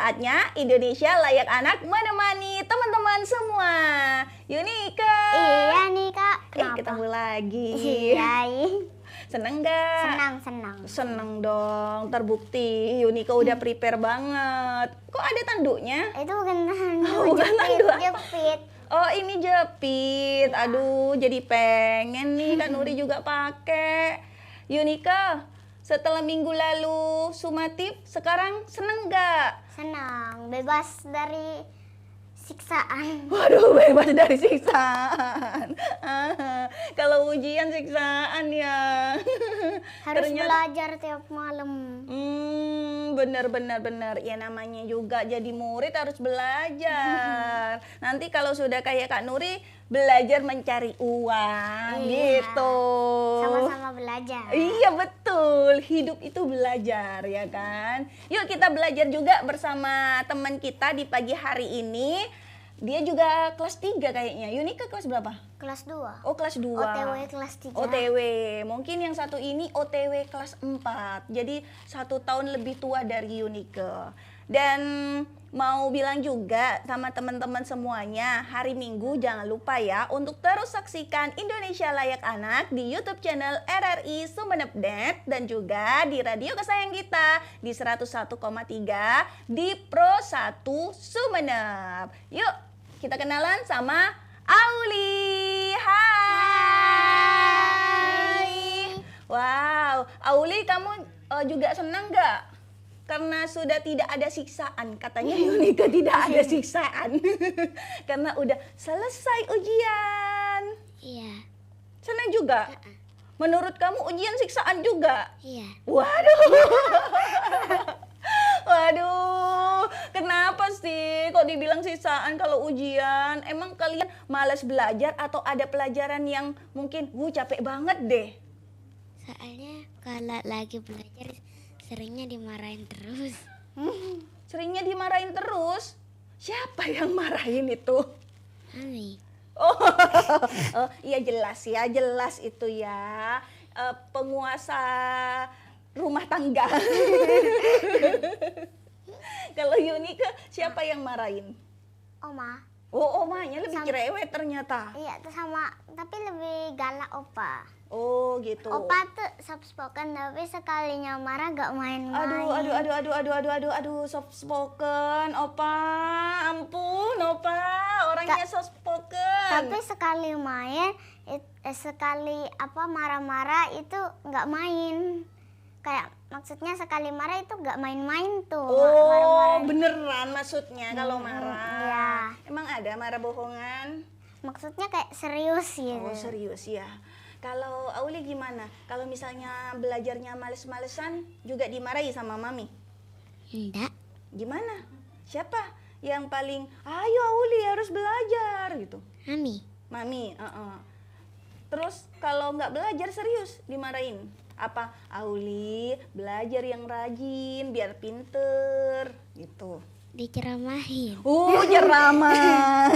Saatnya Indonesia Layak Anak menemani teman-teman semua. Yunika. Iya nih Kak. Kenapa? Ketemu lagi. Iya. Seneng gak? Senang. Seneng dong. Terbukti Yunika udah prepare banget. Kok ada tanduknya? Itu bukan tanduk. Oh, bukan tanduk. Jepit. Oh, ini jepit. Aduh, jadi pengen nih Kak Nuri juga pakai. Yunika, setelah minggu lalu sumatif, sekarang seneng gak? Senang, bebas dari siksaan. Waduh, bebas dari siksaan. Kalau ujian siksaan ya. Harus belajar tiap malam. Bener. Ya namanya juga jadi murid harus belajar. Nanti kalau sudah kayak Kak Nuri, belajar mencari uang gitu. Sama-sama belajar. Iya betul, hidup itu belajar ya kan. Yuk kita belajar juga bersama teman kita di pagi hari ini. Dia juga kelas 3 kayaknya. Yunika kelas berapa? Kelas 2. Oh kelas 2. OTW kelas 3. OTW. Mungkin yang satu ini OTW kelas 4. Jadi 1 tahun lebih tua dari Yunika. Dan mau bilang juga sama teman-teman semuanya, hari Minggu jangan lupa ya untuk terus saksikan Indonesia Layak Anak di YouTube channel RRI Sumeneb.net dan juga di radio kesayangan kita di 101,3 di Pro 1 Sumeneb. Yuk kita kenalan sama Auli. Hai. Wow, Auli kamu juga senang gak? Karena sudah tidak ada siksaan, katanya Yunika tidak ada siksaan. Karena udah selesai ujian. Iya. Senang juga? Menurut kamu ujian siksaan juga? Iya. Waduh. Waduh, kenapa sih kok dibilang siksaan kalau ujian? Emang kalian malas belajar atau ada pelajaran yang mungkin capek banget deh? Soalnya kalau lagi belajar seringnya dimarahin terus. Seringnya dimarahin terus? Siapa yang marahin itu? Mami. Oh, iya jelas itu ya. Penguasa rumah tangga. Kalau Yunika siapa yang marahin? Oma. Oh, omanya lebih cerewet ternyata. Iya, tapi lebih galak opa. Oh gitu. Opa tuh soft spoken tapi sekalinya marah gak main-main. Aduh, soft spoken, Opa. Ampun, Opa. Orangnya soft spoken. Tapi sekali main, sekali marah-marah itu gak main. Kayak maksudnya sekali marah itu gak main-main tuh. Oh, beneran maksudnya kalau marah. Iya. Emang ada marah bohongan? Maksudnya kayak serius gitu. Oh, serius ya. Kalau Auli gimana? Kalau misalnya belajarnya males-malesan juga dimarahi sama Mami? Enggak. Gimana? Siapa yang paling, ayo Auli harus belajar gitu? Mami, Terus kalau nggak belajar serius dimarahin? Apa? Auli belajar yang rajin biar pinter gitu. Diceramahin. Ceramah.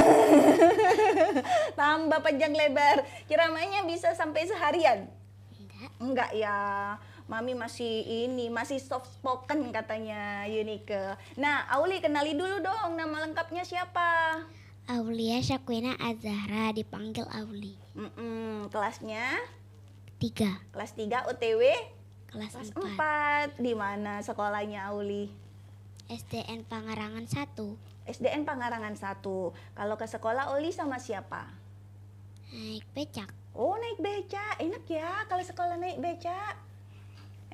Tambah panjang lebar. Ceramahnya bisa sampai seharian? Enggak ya. Mami masih soft spoken katanya Yunika. Nah, Auli kenali dulu dong nama lengkapnya siapa? Aulia Syakwina Azahra, dipanggil Auli. Kelasnya? 3. Kelas 3 OTW? Kelas 4. 4. Di mana sekolahnya Auli? SDN Pangarangan 1. SDN Pangarangan 1. Kalau ke sekolah Oli sama siapa? Naik becak. Oh, naik becak. Enak ya kalau sekolah naik becak.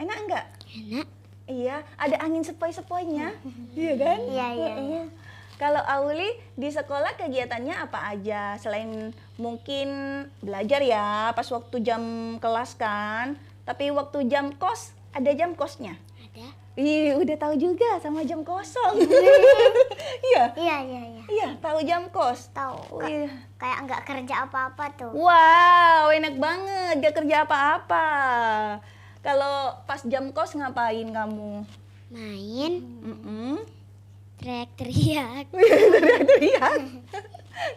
Enak enggak? Enak. Iya, ada angin sepoi-sepoinya. Iya kan? Iya. Kalau Auli di sekolah kegiatannya apa aja? Selain mungkin belajar ya pas waktu jam kelas kan. Tapi waktu jam kos, ada jam kosnya? Ada. Udah tahu juga sama jam kosong. Iya. Iya, tahu jam kos. Tahu. Iya. Kayak nggak kerja apa-apa tuh. Wow, enak banget, gak kerja apa-apa. Kalau pas jam kos ngapain kamu? Main. Teriak-teriak. Teriak.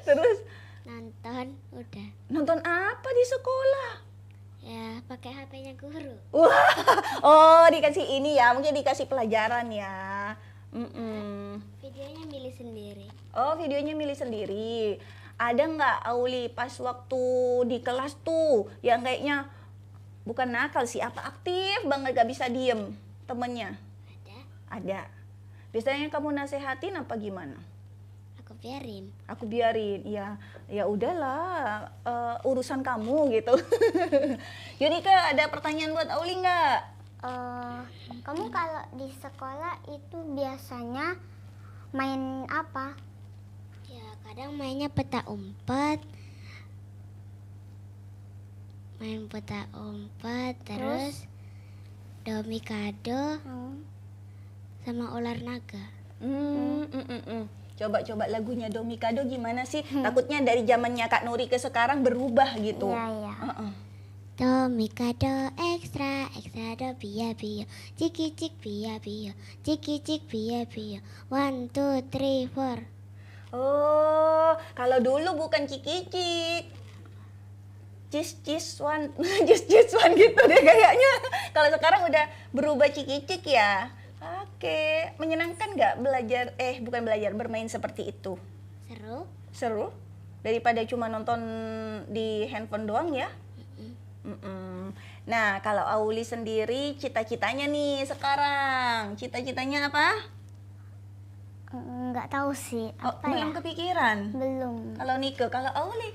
Terus Nonton, udah. nonton apa di sekolah? Ya, pakai HP-nya guru. Wah, oh dikasih ini ya, mungkin dikasih pelajaran ya. Videonya milih sendiri. Oh, videonya milih sendiri. Ada nggak Auli pas waktu di kelas tuh yang kayaknya bukan nakal sih, apa aktif banget gak bisa diem temennya? Ada. Ada. Biasanya kamu nasehatin apa gimana? Aku biarin. Aku biarin, ya udahlah, urusan kamu gitu. Yunika, ada pertanyaan buat Auli nggak? Kamu kalau di sekolah itu biasanya main apa? Ya kadang mainnya peta umpet. Main peta umpet, terus domikado sama ular naga. Coba lagunya Domikado gimana sih? Takutnya dari zamannya Kak Nuri ke sekarang berubah gitu. Iya. Domikado ekstra do pia ciki cik pia ciki cik pia 1 2 3 4. Oh, kalau dulu bukan cik-cik. Cis one, cis one gitu deh kayaknya. Kalau sekarang udah berubah cik-cik ya. Oke, menyenangkan nggak bermain seperti itu? Seru. Seru? Daripada cuma nonton di handphone doang ya? Nah, kalau Auli sendiri cita-citanya nih sekarang, cita-citanya apa? Nggak tahu sih. Apa Belum ya? kepikiran? Belum. Kalau Nike, kalau Auli?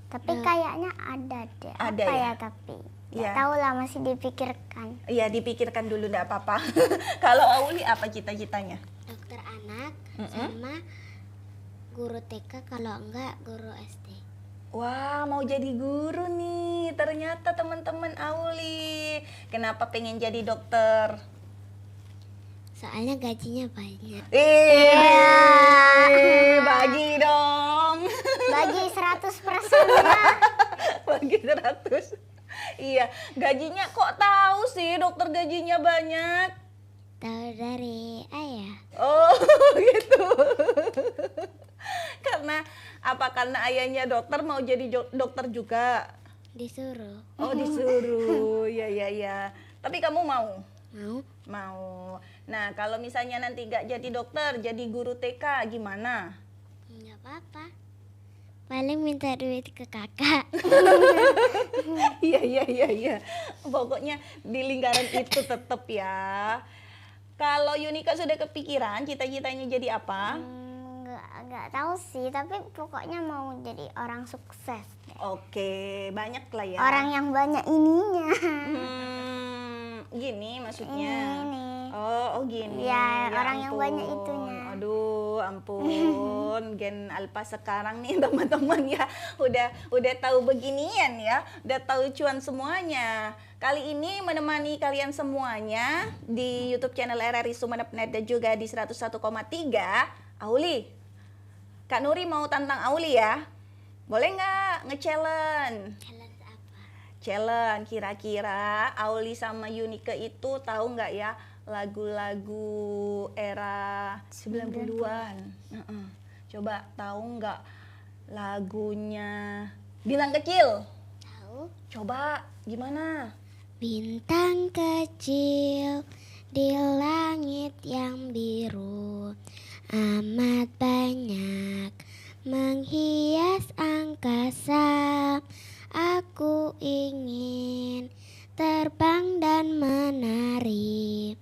Tapi kayaknya ada deh. Ada apa ya? Tapi Ya. nggak tahu lah, masih dipikirkan. Iya, dipikirkan dulu, enggak apa-apa. Kalau Auli apa cita-citanya? Dokter anak sama guru TK, kalau enggak guru SD. Wah, mau jadi guru nih. Ternyata teman-teman Auli. Kenapa pengen jadi dokter? Soalnya gajinya banyak. Bagi dong. Bagi 100% ya. Bagi 100. Iya, gajinya kok tahu sih dokter gajinya banyak? Tahu dari ayah. Oh, gitu. Karena ayahnya dokter mau jadi dokter juga. Disuruh. Oh, disuruh. Ya. Tapi kamu mau? Mau. Mau. Nah, kalau misalnya nanti gak jadi dokter, jadi guru TK gimana? Nggak apa-apa. Paling minta duit ke kakak. Iya. Pokoknya di lingkaran itu tetap ya. Kalau Yunika sudah kepikiran cita-citanya jadi apa? Nggak tahu sih, tapi pokoknya mau jadi orang sukses deh. Oke, banyak lah ya. Orang yang banyak ininya. Gini maksudnya. Ini. Oh gini. Ya, orang yang ampun. banyak itunya. Aduh, ampun. Gen Alpha sekarang nih teman-teman ya, udah tahu beginian ya, udah tahu cuan semuanya. Kali ini menemani kalian semuanya di YouTube channel RRI Sumeneb.net dan juga di 101,3 Auli. Kak Nuri mau tantang Auli ya. Boleh nggak nge-challenge? Challenge apa? Challenge, kira-kira Auli sama Yunika itu tahu nggak ya lagu-lagu era 90-an? Coba tahu nggak lagunya Bintang Kecil? Tahu. Coba gimana? Bintang kecil di langit yang biru, amat banyak menghias angkasa. Aku ingin terbang dan menari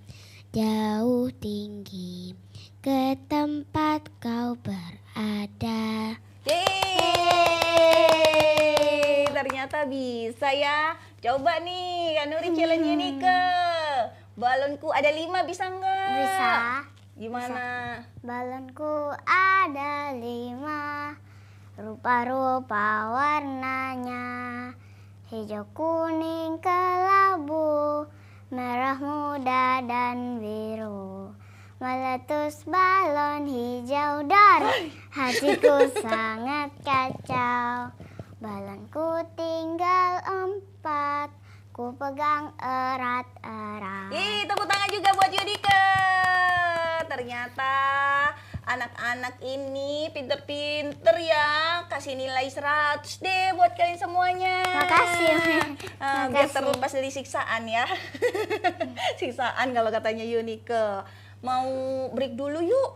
jauh tinggi ke tempat kau berada. Yeay, ternyata bisa ya. Coba nih, Kak Nuri challenge ini ke balonku ada 5 bisa nggak? Bisa. Gimana? Balonku ada 5, rupa-rupa warnanya, hijau, kuning, kelabu, merah muda dan biru. Meletus balon hijau dari hatiku sangat kacau. Balonku tinggal 4, ku pegang erat-erat. Ih, tepuk tangan juga buat Yudika. Ternyata anak-anak ini pinter-pinter ya. Kasih nilai 100 deh buat kalian semuanya. Makasih. Biar terlepas dari siksaan ya. Siksaan kalau katanya Yunike. mau break dulu yuk.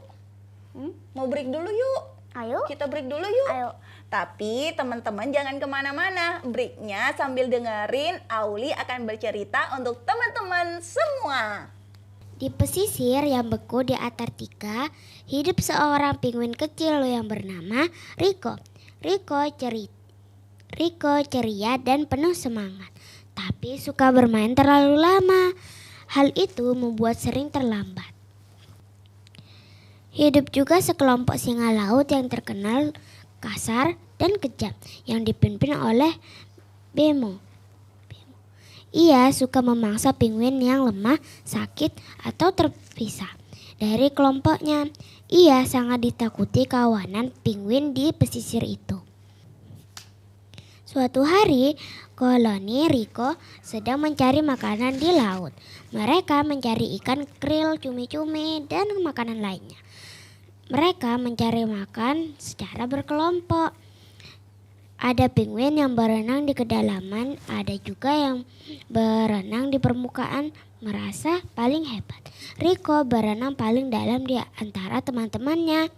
Mau break dulu yuk. Ayo. Kita break dulu yuk. Ayo. Tapi teman-teman jangan kemana-mana. Breaknya sambil dengerin Auli akan bercerita untuk teman-teman semua. Di pesisir yang beku di Antartika, hidup seorang penguin kecil yang bernama Rico. Rico ceria dan penuh semangat, tapi suka bermain terlalu lama. Hal itu membuat sering terlambat. Hidup juga sekelompok singa laut yang terkenal kasar dan kejam yang dipimpin oleh Bemo. Ia suka memangsa penguin yang lemah, sakit, atau terpisah dari kelompoknya. Ia sangat ditakuti kawanan penguin di pesisir itu. Suatu hari, koloni Rico sedang mencari makanan di laut. Mereka mencari ikan krill, cumi-cumi, dan makanan lainnya. Mereka mencari makan secara berkelompok. Ada penguin yang berenang di kedalaman, ada juga yang berenang di permukaan, merasa paling hebat. Rico berenang paling dalam di antara teman-temannya.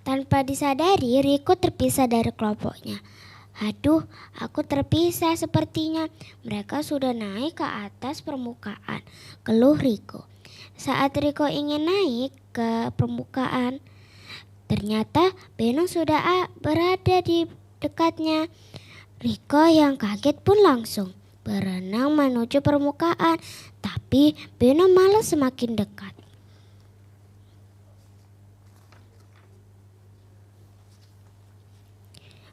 Tanpa disadari, Rico terpisah dari kelompoknya. Aduh, aku terpisah sepertinya. Mereka sudah naik ke atas permukaan, keluh Rico. Saat Rico ingin naik ke permukaan, ternyata Beno sudah berada di dekatnya. Rico yang kaget pun langsung berenang menuju permukaan, tapi Beno malah semakin dekat.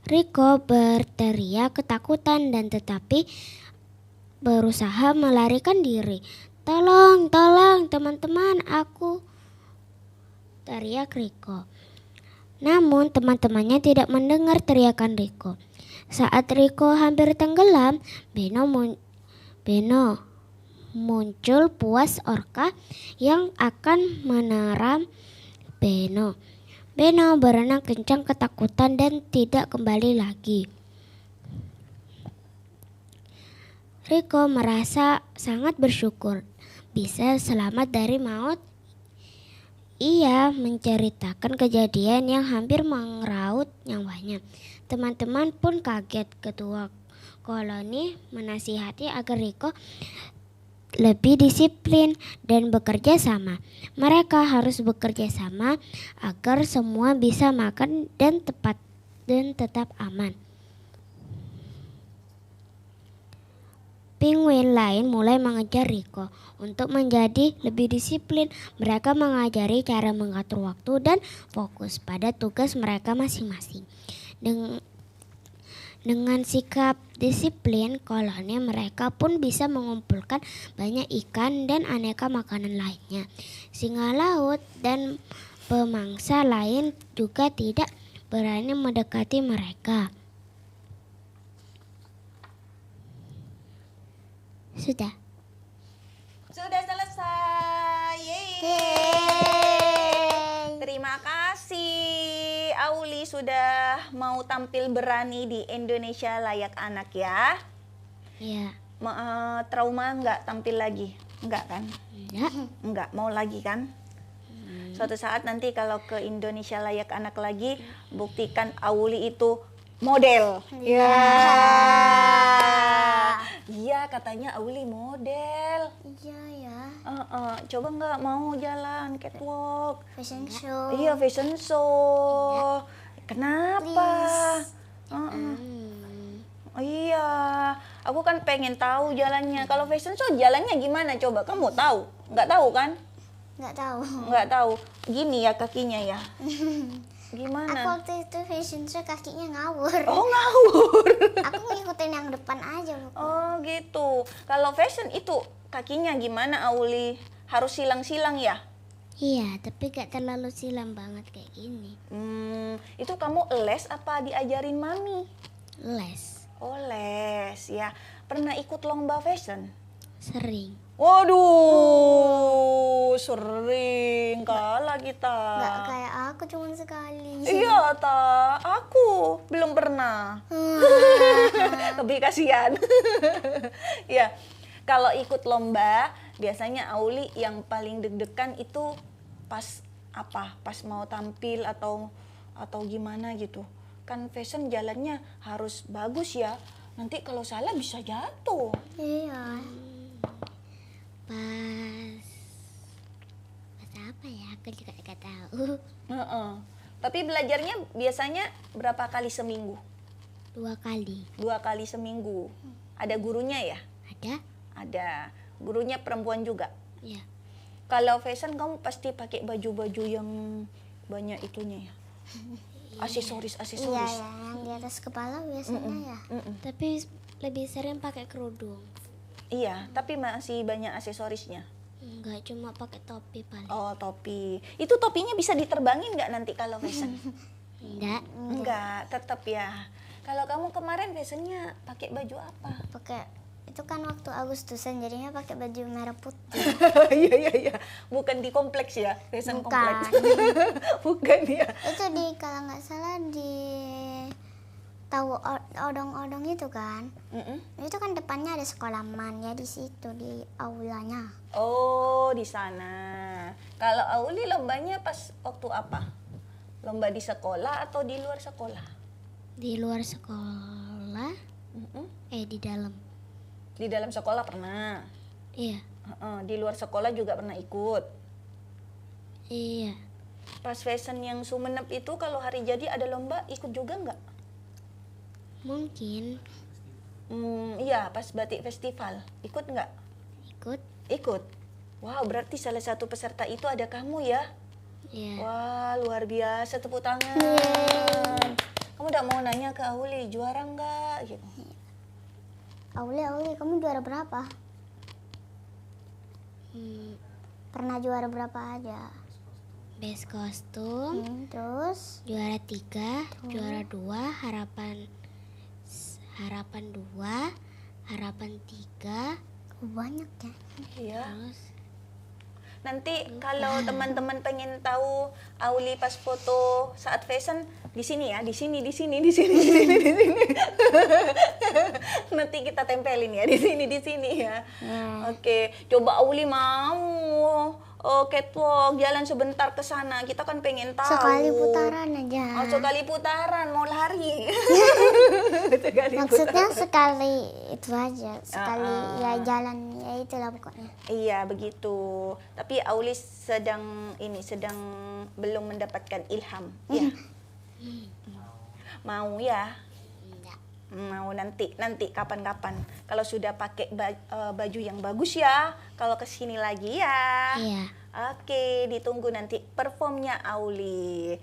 Rico berteriak ketakutan dan tetapi berusaha melarikan diri. Tolong, tolong teman-teman, aku, teriak Rico. Namun teman-temannya tidak mendengar teriakan Rico. Saat Rico hampir tenggelam, Beno muncul puas orka yang akan meneram Beno. Beno berenang kencang ketakutan dan tidak kembali lagi. Rico merasa sangat bersyukur bisa selamat dari maut. Ia menceritakan kejadian yang hampir mengeraut nyawanya. Teman-teman pun kaget. Ketua koloni menasihati agar Rico lebih disiplin dan bekerja sama. Mereka harus bekerja sama agar semua bisa makan dan tetap aman. Penguin lain mulai mengejar Rico untuk menjadi lebih disiplin. Mereka mengajari cara mengatur waktu dan fokus pada tugas mereka masing-masing. Dengan sikap disiplin, koloni mereka pun bisa mengumpulkan banyak ikan dan aneka makanan lainnya. Singa laut dan pemangsa lain juga tidak berani mendekati mereka. Sudah selesai. Yeay. Terima kasih Auli sudah mau tampil berani di Indonesia Layak Anak ya. ya. Trauma nggak tampil lagi? Enggak kan? Enggak, mau lagi kan? Suatu saat nanti kalau ke Indonesia Layak Anak lagi, buktikan Auli itu model. Ya. Iya, katanya Auli model. Iya ya. Coba nggak mau jalan catwalk? Fashion show. Iya, fashion show. Kenapa? Iya, aku kan pengen tahu jalannya. Kalau fashion show jalannya gimana? Coba kamu tahu? Nggak tahu kan? Nggak tahu. Nggak tahu. Gini ya kakinya ya. Aku Gimana? waktu itu fashion show kakinya ngawur. Oh, ngawur. Aku ngikutin yang depan aja. Oh gitu. Kalau fashion itu kakinya gimana Auli? Harus silang-silang ya? Iya, tapi gak terlalu silam banget kayak gini. Itu kamu les apa diajarin mami? Les, Oh les ya. Pernah ikut lomba fashion? sering. Waduh, sering kalah kita. Nggak kayak aku cuma sekali. Iya, aku belum pernah. Lebih kasihan. Ya, Kalau ikut lomba, biasanya Auli yang paling deg-degan itu pas apa? Pas mau tampil atau gimana gitu. Kan fashion jalannya harus bagus ya. Nanti kalau salah bisa jatuh. Iya. Pas apa ya? Aku juga nggak tahu. Heeh. Tapi belajarnya biasanya berapa kali seminggu? 2 kali. 2 kali seminggu. Ada gurunya ya? Ada? Ada. Gurunya perempuan juga. Ya. Kalau fashion kamu pasti pakai baju-baju yang banyak itunya ya. Aksesoris. Iya, ya, yang di atas kepala biasanya ya. Tapi lebih sering pakai kerudung. Iya, tapi masih banyak aksesorisnya. Enggak, cuma pakai topi paling. Oh, topi. Itu topinya bisa diterbangin nggak nanti kalau fashion? Enggak. Enggak, tetap ya. Kalau kamu kemarin fashionnya pakai baju apa? Pakai itu kan waktu Agustusan jadinya pakai baju merah putih. Iya. Bukan di kompleks ya, fashion Bukan. kompleks. Bukan ya. Itu di kalau nggak salah di tahu odong-odong itu kan. Itu kan depannya ada sekolah man ya di situ di aulanya. Oh, di sana. Kalau Auli lombanya pas waktu apa? Lomba di sekolah atau di luar sekolah? Di luar sekolah, di dalam. Di dalam sekolah pernah. Iya. Di luar sekolah juga pernah ikut. Iya. Pas fashion yang Sumenep itu kalau hari jadi ada lomba ikut juga nggak? Mungkin Iya, pas batik festival ikut nggak? ikut. Ikut. Wow, berarti salah satu peserta itu ada kamu ya? Iya. Wah, luar biasa, tepuk tangan. Kamu udah mau nanya ke Auli, juara nggak? Gitu. Auli, kamu juara berapa? Pernah juara berapa aja? Best kostum, Terus juara 3, juara 2, harapan 2, harapan 3, banyak ya. Iya. terus Nanti kalau teman-teman pengen tahu Auli pas foto saat fashion di sini ya, di sini. Nanti kita tempelin ya di sini ya. Oke, coba Auli mau catwalk jalan sebentar ke sana. Kita kan pengen tahu. Sekali putaran aja. Oh, sekali putaran mau lari. Maksudnya sekali itu aja, sekali ya jalan ya itulah pokoknya. Iya begitu. Tapi Auli sedang belum mendapatkan ilham. Ya. Mau ya? enggak. Mau nanti kapan-kapan. Kalau sudah pakai baju yang bagus ya. Kalau kesini lagi ya. Iya. Oke, ditunggu nanti performnya Auli.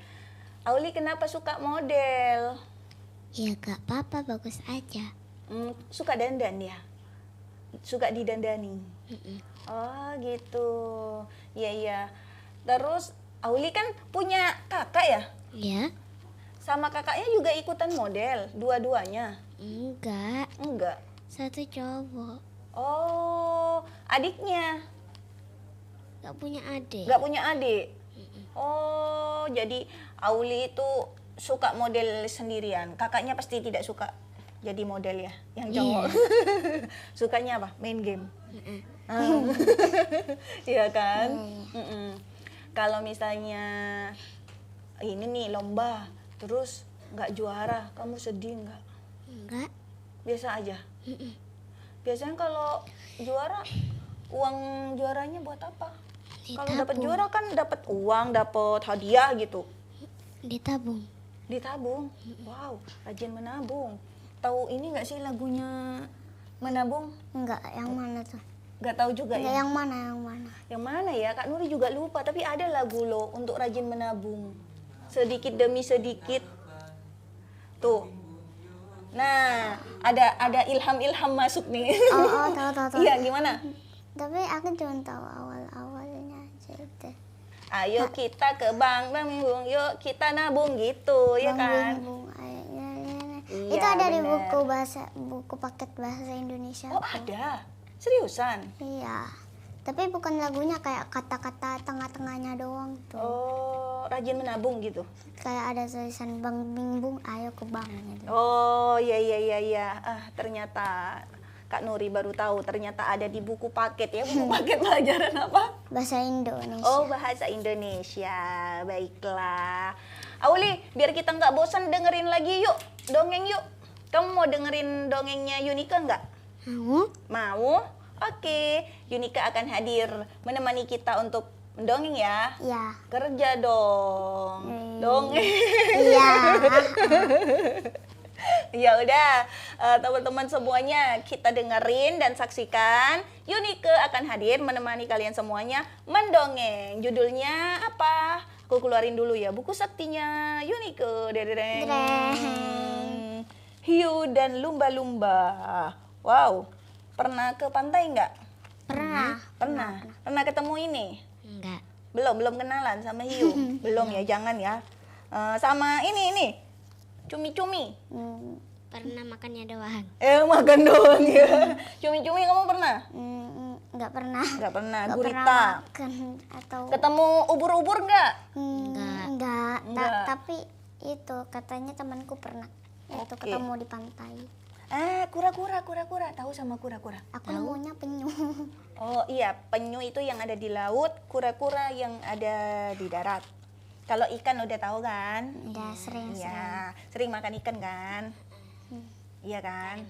Auli kenapa suka model? Ya gak apa-apa, bagus aja. Suka dandan ya? Suka didandani? Oh gitu. Iya. Terus Auli kan punya kakak ya? Ya? Sama kakaknya juga ikutan model, dua-duanya? Enggak, Enggak. satu cowok. Oh, adiknya? Gak punya adik. Enggak punya adik? Oh, jadi Auli itu suka model sendirian. Kakaknya pasti tidak suka jadi model ya, yang cowok. Sukanya apa? Main game. Iya kan? Kalau misalnya ini nih lomba, terus nggak juara, kamu sedih nggak? Enggak. Biasa aja. Biasanya kalau juara, uang juaranya buat apa? Kalau dapat Ditabung. juara kan dapat uang, dapat hadiah gitu. Ditabung. Ditabung. Wow, rajin menabung. Tahu ini nggak sih lagunya menabung? Enggak, yang mana tuh? Nggak tahu juga Enggak, ya. yang mana? Yang mana ya? Kak Nuri juga lupa. Tapi ada lagu loh untuk rajin menabung. Sedikit demi sedikit. Tuh. Nah, ada ilham-ilham masuk nih. Oh, tahu. Iya, gimana? Tapi aku cuma tahu awal-awalnya aja itu. Ayo kita ke bank, nabung, yuk kita nabung gitu, ya kan? Bung, Iya, itu ada di bener. buku paket bahasa Indonesia. Oh, ada. Seriusan? Iya. Tapi bukan lagunya, kayak kata-kata tengah-tengahnya doang tuh. Oh, rajin menabung gitu. Kayak ada tulisan Bang Bing Bung, ayo ke bank gitu. Oh, iya. Ah, ternyata Kak Nuri baru tahu ternyata ada di buku paket ya. Buku paket pelajaran apa? Bahasa Indonesia. Oh, bahasa Indonesia. Baiklah. Auli, biar kita nggak bosan dengerin lagi yuk. Dongeng yuk. Kamu mau dengerin dongengnya Yunika nggak? Mau? Mau? Oke. Yunika akan hadir menemani kita untuk mendongeng ya. Ya. Kerja dong. Dongeng. Iya. Ya udah, teman-teman semuanya kita dengerin dan saksikan. Yunike akan hadir menemani kalian semuanya mendongeng. Judulnya apa? Aku keluarin dulu ya buku saktinya Yunike. Dereng. Hiu dan lumba-lumba. Wow, pernah ke pantai nggak? Pernah. Pernah ketemu ini? Enggak. Belum kenalan sama hiu. Belum ya, jangan ya. Sama ini. Cumi-cumi. Pernah makannya doang. Makan doang ya. Cumi-cumi kamu pernah? Nggak pernah. Nggak pernah. Nggak Gurita. pernah makan atau Ketemu ubur-ubur nggak? enggak. Enggak. Tapi itu katanya temanku pernah. Itu Oke. ketemu di pantai. Kura-kura. Tahu sama kura-kura? Aku nemunya penyu. Oh iya, penyu itu yang ada di laut, kura-kura yang ada di darat. Kalau ikan udah tahu kan? Udah sering. Iya, sering makan ikan kan? Iya kan?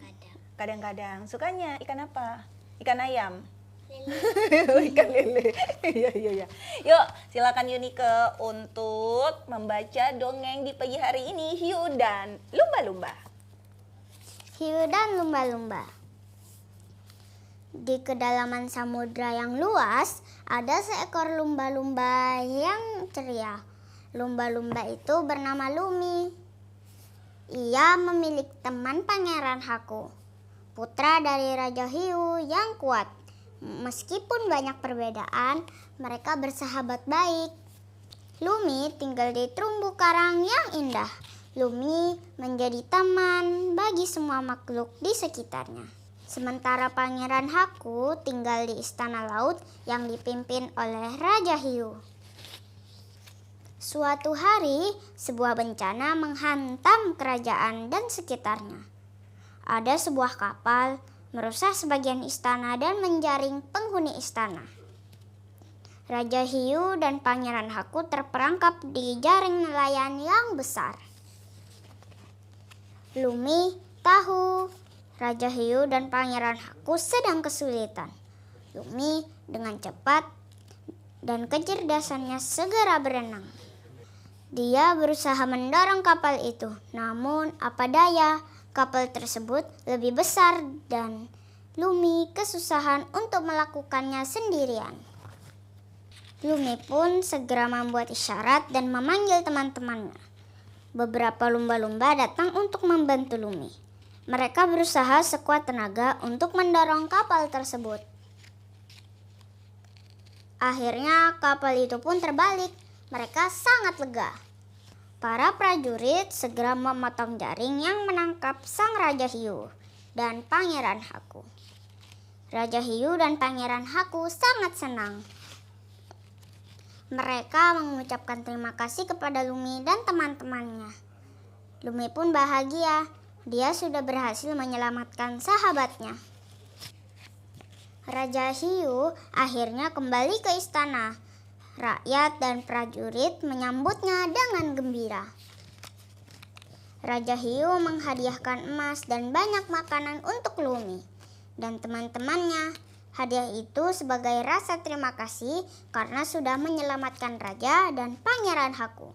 Kadang-kadang. Sukanya ikan apa? Ikan ayam. Ikan lele. Iya. Yuk, silakan Yunike untuk membaca dongeng di pagi hari ini, Hiu dan Lumba-lumba. Hiu dan lumba-lumba. Di kedalaman samudra yang luas, ada seekor lumba-lumba yang ceria. Lumba-lumba itu bernama Lumi. Ia memiliki teman Pangeran Haku, putra dari Raja Hiu yang kuat. Meskipun banyak perbedaan, mereka bersahabat baik. Lumi tinggal di terumbu karang yang indah. Lumi menjadi teman bagi semua makhluk di sekitarnya. Sementara Pangeran Haku tinggal di istana laut yang dipimpin oleh Raja Hiu. Suatu hari, sebuah bencana menghantam kerajaan dan sekitarnya. Ada sebuah kapal merusak sebagian istana dan menjaring penghuni istana. Raja Hiu dan Pangeran Haku terperangkap di jaring nelayan yang besar. Lumi tahu Raja Hiu dan Pangeran Haku sedang kesulitan. Lumi dengan cepat dan kecerdasannya segera berenang. Dia berusaha mendorong kapal itu, namun apa daya, kapal tersebut lebih besar dan Lumi kesusahan untuk melakukannya sendirian. Lumi pun segera membuat isyarat dan memanggil teman-temannya. Beberapa lumba-lumba datang untuk membantu Lumi. Mereka berusaha sekuat tenaga untuk mendorong kapal tersebut. Akhirnya kapal itu pun terbalik. Mereka sangat lega. Para prajurit segera memotong jaring yang menangkap sang Raja Hiu dan Pangeran Haku. Raja Hiu dan Pangeran Haku sangat senang. Mereka mengucapkan terima kasih kepada Lumi dan teman-temannya. Lumi pun bahagia. Dia sudah berhasil menyelamatkan sahabatnya. Raja Hiu akhirnya kembali ke istana. Rakyat dan prajurit menyambutnya dengan gembira. Raja Hiu menghadiahkan emas dan banyak makanan untuk Lumi dan teman-temannya. Hadiah itu sebagai rasa terima kasih karena sudah menyelamatkan Raja dan Pangeran Haku.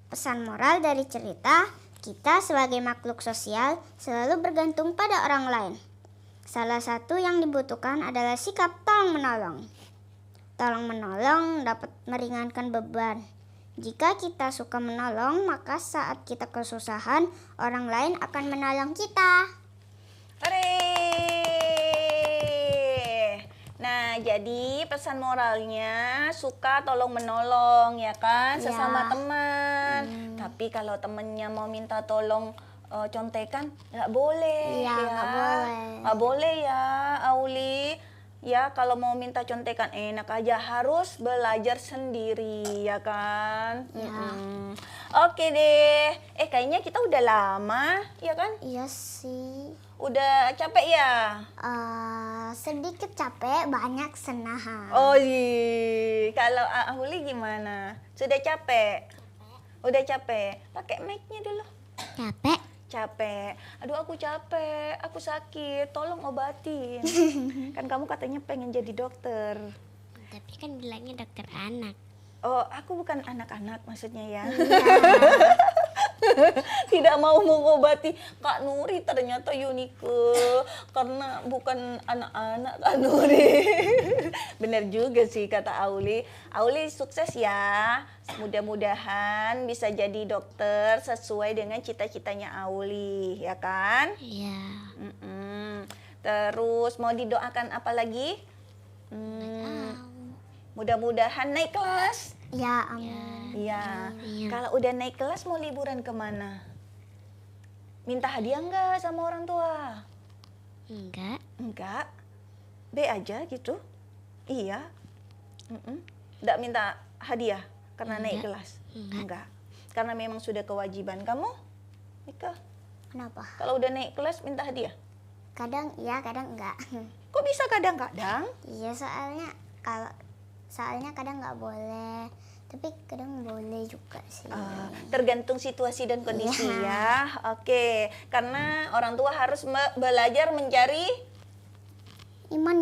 Pesan moral dari cerita, kita sebagai makhluk sosial selalu bergantung pada orang lain. Salah satu yang dibutuhkan adalah sikap tolong-menolong. Tolong-menolong dapat meringankan beban. Jika kita suka menolong, maka saat kita kesusahan, orang lain akan menolong kita. Hore! Nah, jadi pesan moralnya suka tolong menolong ya kan sesama teman. Tapi kalau temennya mau minta tolong contekan nggak boleh. Iya, ya. nggak boleh. Nggak boleh ya, Auli. Ya, kalau mau minta contekan enak aja, harus belajar sendiri ya kan. Ya. Oke deh. Kayaknya kita udah lama ya kan? Iya sih. Udah capek ya? Sedikit capek, banyak senang. Oh iya. Kalau Auli gimana? Sudah capek? Udah capek? Pakai mic-nya dulu. Capek? Capek. Aduh aku capek, aku sakit, tolong obatin. Kan kamu katanya pengen jadi dokter. Tapi kan bilangnya dokter anak. Oh, aku bukan anak-anak maksudnya ya. Tidak mau mengobati Kak Nuri, ternyata Yunike karena bukan anak-anak Kak Nuri. Bener juga sih kata Auli. Auli sukses ya. Mudah-mudahan bisa jadi dokter sesuai dengan cita-citanya Auli, ya kan? Iya. Terus mau didoakan apa lagi? Mudah-mudahan naik kelas. Ya, amin. Iya. Iya. Kalau udah naik kelas mau liburan kemana? Minta hadiah enggak sama orang tua? Enggak. Enggak. B aja gitu? Iya. Enggak minta hadiah karena naik Enggak. kelas? Enggak. Karena memang sudah kewajiban kamu? Ika, Kenapa? kalau udah naik kelas minta hadiah? Kadang iya, kadang enggak. Kok bisa kadang-kadang? Iya, soalnya kadang nggak boleh, tapi kadang boleh juga sih. Tergantung situasi dan kondisi ya. Oke, karena orang tua harus belajar mencari. Iman.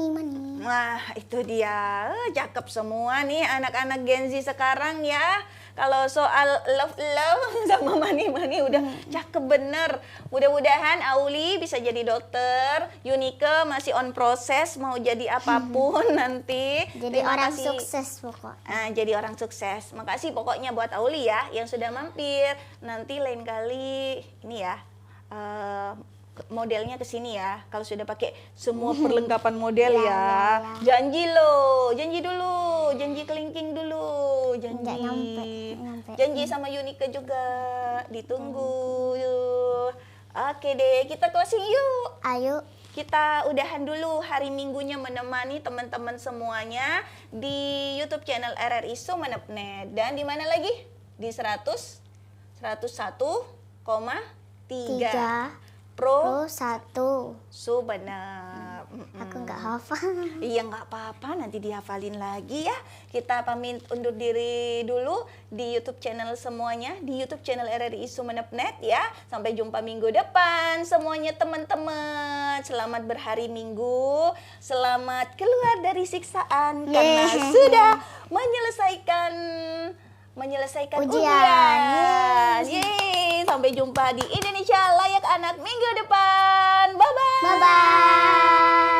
Wah, itu dia. Cakep semua nih anak-anak Gen Z sekarang ya. Kalau soal love sama money udah cakep bener. Mudah-mudahan Auli bisa jadi dokter, Yunike masih on proses mau jadi apapun nanti. Jadi Terima orang kasih. sukses pokok. Jadi orang sukses. Makasih pokoknya buat Auli ya yang sudah mampir. Nanti lain kali ini ya. Modelnya ke sini ya. Kalau sudah pakai semua perlengkapan model ya. Janji loh, janji dulu, janji kelingking dulu, janji. Nggak nyampe. Janji sama Yunike juga. Ditunggu. Oke deh, kita closing yuk. Ayo. Kita udahan dulu hari Minggunya menemani teman-teman semuanya di YouTube channel RRI Sumeneb.net. Dan di mana lagi? Di 101,3 Pro Satu. Sumeneb. Aku nggak hafal. Iya nggak apa-apa, nanti dihafalin lagi ya. Kita pamit undur diri dulu di YouTube channel semuanya, di YouTube channel RRI Sumeneb.net ya. Sampai jumpa minggu depan semuanya teman-teman. Selamat berhari Minggu, selamat keluar dari siksaan karena sudah menyelesaikan ujian. Yeay, sampai jumpa di Indonesia Layak Anak minggu depan. Bye-bye. Bye-bye.